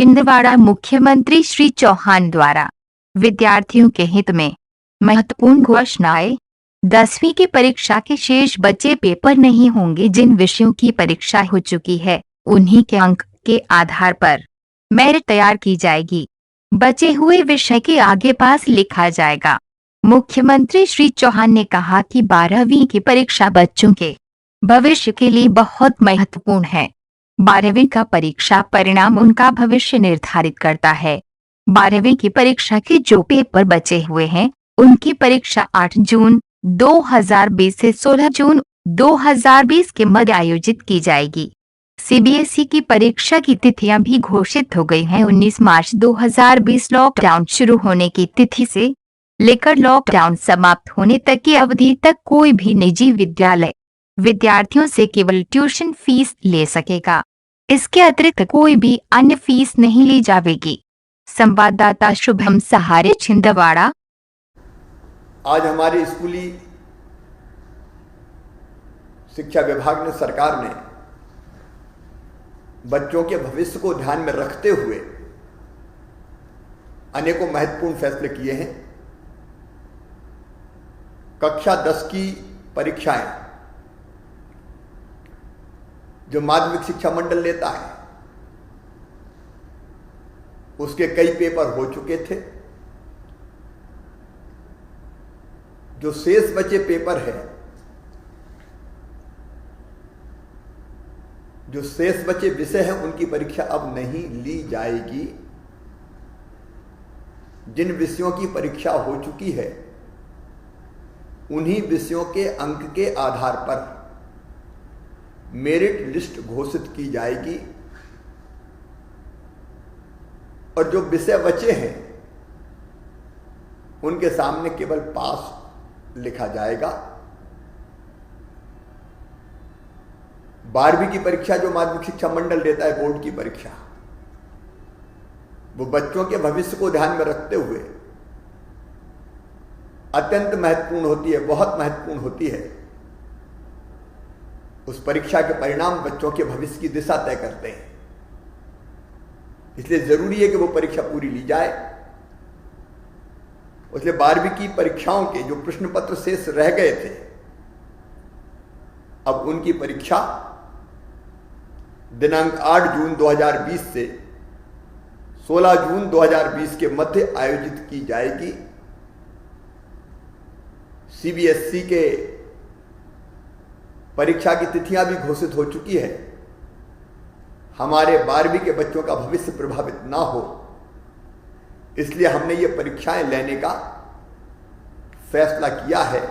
छिंदवाड़ा मुख्यमंत्री श्री चौहान द्वारा विद्यार्थियों के हित में महत्वपूर्ण घोषणाएं। 10वीं की परीक्षा के शेष बचे पेपर नहीं होंगे। जिन विषयों की परीक्षा हो चुकी है उन्हीं के अंक के आधार पर मेरिट तैयार की जाएगी। बचे हुए विषय के आगे पास लिखा जाएगा। मुख्यमंत्री श्री चौहान ने कहा कि 12वीं की परीक्षा बच्चों के भविष्य के लिए बहुत महत्वपूर्ण है। 12वीं का परीक्षा परिणाम उनका भविष्य निर्धारित करता है। 12वीं की परीक्षा के जो पेपर बचे हुए हैं उनकी परीक्षा 8 जून 2020 से 16 जून 2020 के मध्य आयोजित की जाएगी। सीबीएसई की परीक्षा की तिथियां भी घोषित हो गई हैं। 19 मार्च 2020 लॉकडाउन शुरू होने की तिथि से लेकर लॉकडाउन समाप्त होने तक की अवधि तक कोई भी निजी विद्यालय विद्यार्थियों से केवल ट्यूशन फीस ले सकेगा। इसके अतिरिक्त कोई भी अन्य फीस नहीं ली जाएगी। संवाददाता शुभम सहारे, छिंदवाड़ा। आज हमारे स्कूली शिक्षा विभाग ने, सरकार ने बच्चों के भविष्य को ध्यान में रखते हुए अनेकों महत्वपूर्ण फैसले किए हैं। कक्षा 10 की परीक्षाएं जो माध्यमिक शिक्षा मंडल लेता है उसके कई पेपर हो चुके थे। जो शेष बचे पेपर है, जो शेष बचे विषय हैं उनकी परीक्षा अब नहीं ली जाएगी। जिन विषयों की परीक्षा हो चुकी है उन्हीं विषयों के अंक के आधार पर मेरिट लिस्ट घोषित की जाएगी और जो विषय बचे हैं उनके सामने केवल पास लिखा जाएगा। 12वीं की परीक्षा जो माध्यमिक शिक्षा मंडल देता है, बोर्ड की परीक्षा, वो बच्चों के भविष्य को ध्यान में रखते हुए अत्यंत महत्वपूर्ण होती है, बहुत महत्वपूर्ण होती है। उस परीक्षा के परिणाम बच्चों के भविष्य की दिशा तय करते हैं। इसलिए जरूरी है कि वो परीक्षा पूरी ली जाए। इसलिए 12वीं की परीक्षाओं के जो प्रश्न पत्र शेष रह गए थे, अब उनकी परीक्षा दिनांक 8 जून 2020 से 16 जून 2020 के मध्य आयोजित की जाएगी। सीबीएसई के परीक्षा की तिथियां भी घोषित हो चुकी है। हमारे 12वीं के बच्चों का भविष्य प्रभावित ना हो, इसलिए हमने ये परीक्षाएं लेने का फैसला किया है।